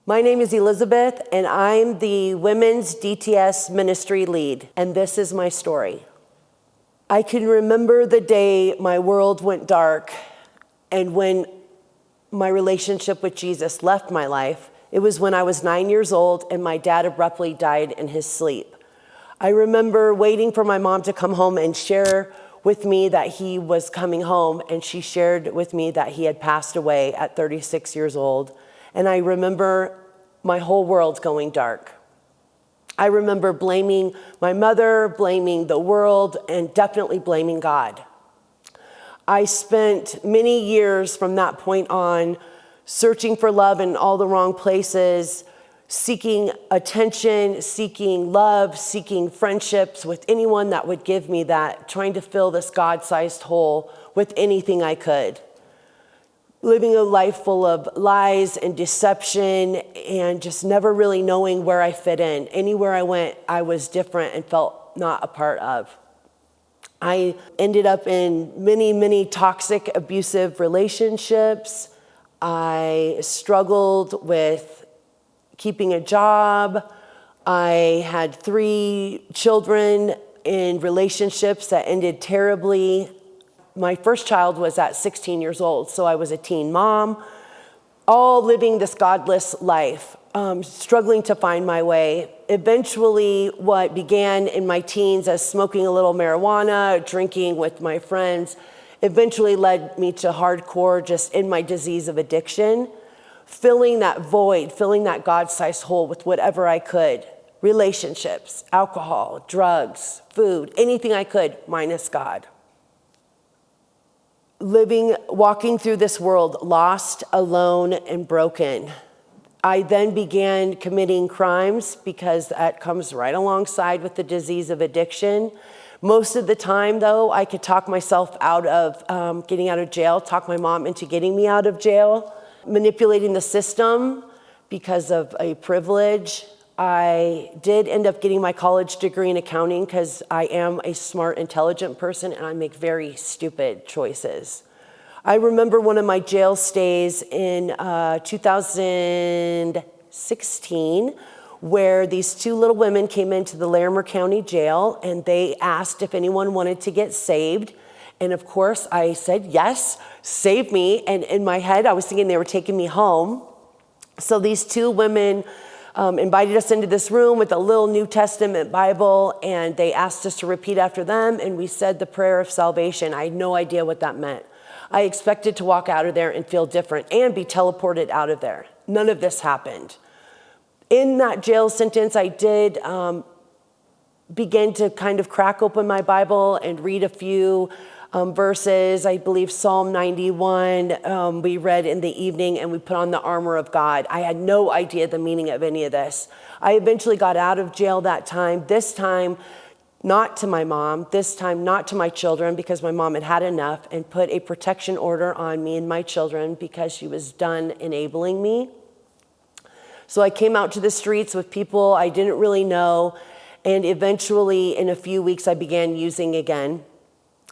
My name is Elizabeth, and I'm the Women's DTS Ministry Lead, and this is my story. I can remember the day my world went dark, and when my relationship with Jesus left my life. It was when I was 9 years old, and my dad abruptly died in his sleep. I remember waiting for my mom to come home and share with me that he was coming home, and she shared with me that he had passed away at 36 years old. And I remember my whole world going dark. I remember blaming my mother, blaming the world, and definitely blaming God. I spent many years from that point on searching for love in all the wrong places, seeking attention, seeking love, seeking friendships with anyone that would give me that, trying to fill this God-sized hole with anything I could. Living a life full of lies and deception and just never really knowing where I fit in. Anywhere I went, I was different and felt not a part of. I ended up in many toxic, abusive relationships. I struggled with keeping a job. I had 3 children in relationships that ended terribly. My first child was at 16 years old, so I was a teen mom, all living this godless life, struggling to find my way. Eventually, what began in my teens as smoking a little marijuana, drinking with my friends, eventually led me to hardcore, just in my disease of addiction, filling that void, filling that God-sized hole with whatever I could. Relationships, alcohol, drugs, food, anything I could, minus God. Walking through this world, lost, alone, and broken. I then began committing crimes because that comes right alongside with the disease of addiction. Most of the time, though, I could talk myself out of getting out of jail, talk my mom into getting me out of jail, manipulating the system because of a privilege. I did end up getting my college degree in accounting because I am a smart, intelligent person and I make very stupid choices. I remember one of my jail stays in 2016 where these 2 little women came into the Larimer County Jail and they asked if anyone wanted to get saved. And of course I said, yes, save me. And in my head, I was thinking they were taking me home. So these 2 women invited us into this room with a little New Testament Bible, and they asked us to repeat after them, and we said the prayer of salvation. I had no idea what that meant. I expected to walk out of there and feel different and be teleported out of there. None of this happened. In that jail sentence, I did begin to kind of crack open my Bible and read a few verses. I believe Psalm 91 we read in the evening, and we put on the armor of God. I had no idea the meaning of any of this. I eventually got out of jail that time, this time not to my mom, this time not to my children because my mom had had enough, and put a protection order on me and my children because she was done enabling me. So I came out to the streets with people I didn't really know, and eventually in a few weeks I began using again.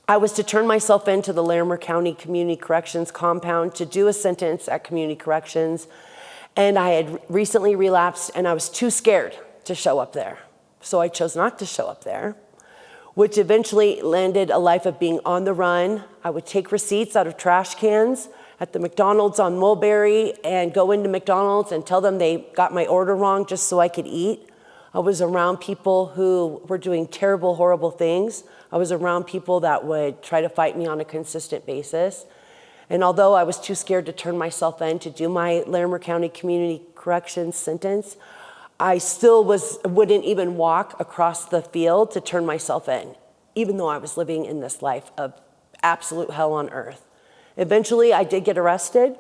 I was to turn myself into the Larimer County Community Corrections compound to do a sentence at Community Corrections. And I had recently relapsed and I was too scared to show up there. So I chose not to show up there, which eventually landed a life of being on the run. I would take receipts out of trash cans at the McDonald's on Mulberry and go into McDonald's and tell them they got my order wrong just so I could eat. I was around people who were doing terrible, horrible things. I was around people that would try to fight me on a consistent basis. And although I was too scared to turn myself in to do my Larimer County Community Corrections sentence, I still wouldn't even walk across the field to turn myself in, even though I was living in this life of absolute hell on earth. Eventually, I did get arrested.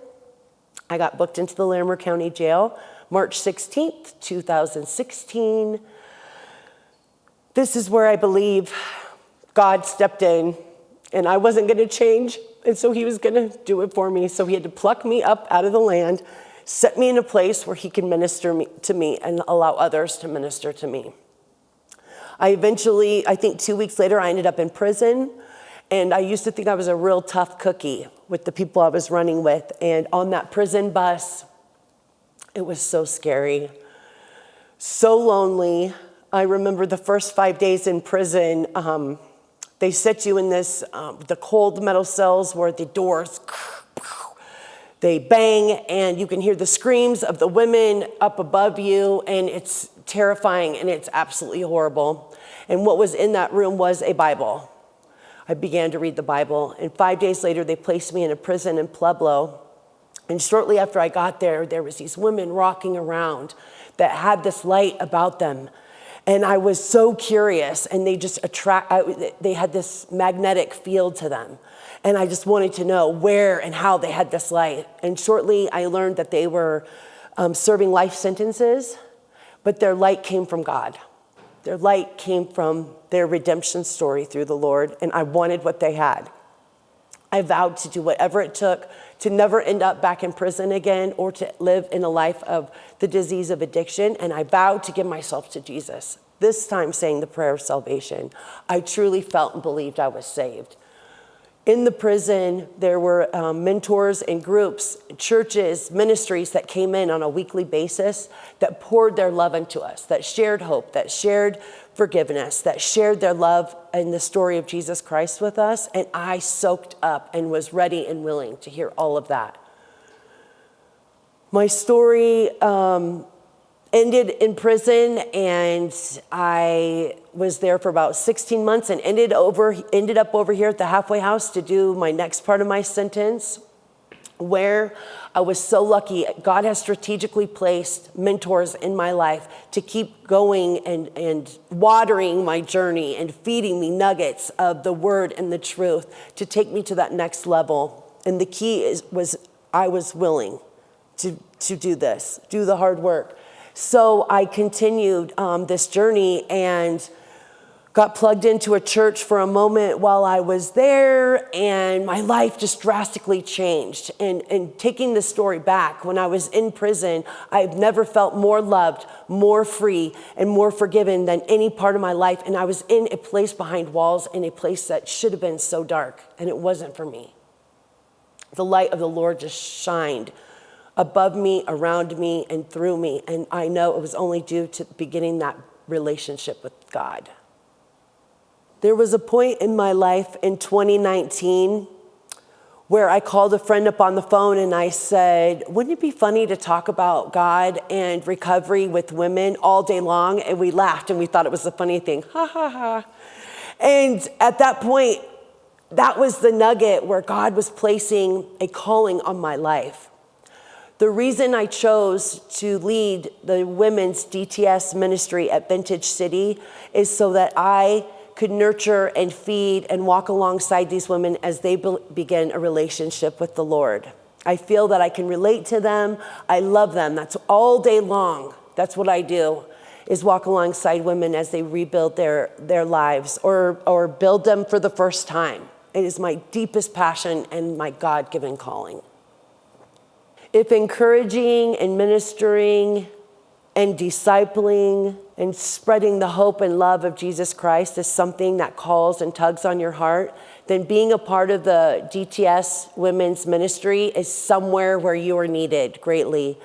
I got booked into the Larimer County Jail, March 16th, 2016. This is where I believe God stepped in, and I wasn't going to change, and so he was going to do it for me. So he had to pluck me up out of the land, set me in a place where he can minister to me and allow others to minister to me. I think 2 weeks later, I ended up in prison. And I used to think I was a real tough cookie with the people I was running with. And on that prison bus, It was so scary, so lonely. I remember the first 5 days in prison, they set you in this, the cold metal cells where the doors, they bang, and you can hear the screams of the women up above you, and it's terrifying, and it's absolutely horrible. And what was in that room was a Bible. I began to read the Bible, and 5 days later, they placed me in a prison in Pueblo. And shortly after I got there, there was these women rocking around that had this light about them. And I was so curious, and they had this magnetic field to them. And I just wanted to know where and how they had this light. And shortly, I learned that they were serving life sentences, but their light came from God. Their light came from their redemption story through the Lord, and I wanted what they had. I vowed to do whatever it took to never end up back in prison again or to live in a life of the disease of addiction, and I vowed to give myself to Jesus, this time saying the prayer of salvation. I truly felt and believed I was saved. In the prison, there were mentors and groups, churches, ministries that came in on a weekly basis that poured their love into us, that shared hope, that shared forgiveness, that shared their love and the story of Jesus Christ with us. And I soaked up and was ready and willing to hear all of that. My story ended in prison, and I was there for about 16 months and ended up over here at the halfway house to do my next part of my sentence, where I was so lucky. God has strategically placed mentors in my life to keep going and watering my journey and feeding me nuggets of the word and the truth to take me to that next level. And the key was I was willing to do this, do the hard work. So I continued this journey and got plugged into a church for a moment while I was there, and my life just drastically changed. And taking the story back, when I was in prison, I've never felt more loved, more free, and more forgiven than any part of my life. And I was in a place behind walls, in a place that should have been so dark, and it wasn't for me. The light of the Lord just shined above me, around me, and through me. And I know it was only due to beginning that relationship with God. There was a point in my life in 2019 where I called a friend up on the phone and I said, wouldn't it be funny to talk about God and recovery with women all day long? And we laughed and we thought it was a funny thing. Ha, ha, ha. And at that point, that was the nugget where God was placing a calling on my life. The reason I chose to lead the women's DTS ministry at Vintage City is so that I could nurture and feed and walk alongside these women as they begin a relationship with the Lord. I feel that I can relate to them. I love them. That's all day long. That's what I do, is walk alongside women as they rebuild their lives or build them for the first time. It is my deepest passion and my God-given calling. If encouraging and ministering and discipling and spreading the hope and love of Jesus Christ is something that calls and tugs on your heart, then being a part of the DTS women's ministry is somewhere where you are needed greatly.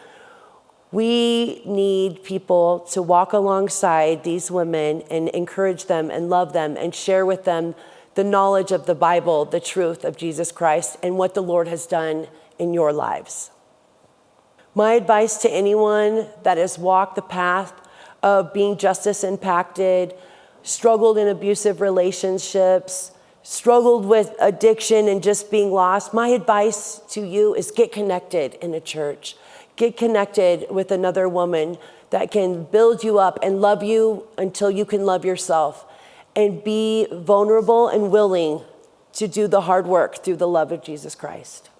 We need people to walk alongside these women and encourage them and love them and share with them the knowledge of the Bible, the truth of Jesus Christ, and what the Lord has done in your lives. My advice to anyone that has walked the path of being justice impacted, struggled in abusive relationships, struggled with addiction and just being lost, my advice to you is get connected in a church. Get connected with another woman that can build you up and love you until you can love yourself, and be vulnerable and willing to do the hard work through the love of Jesus Christ.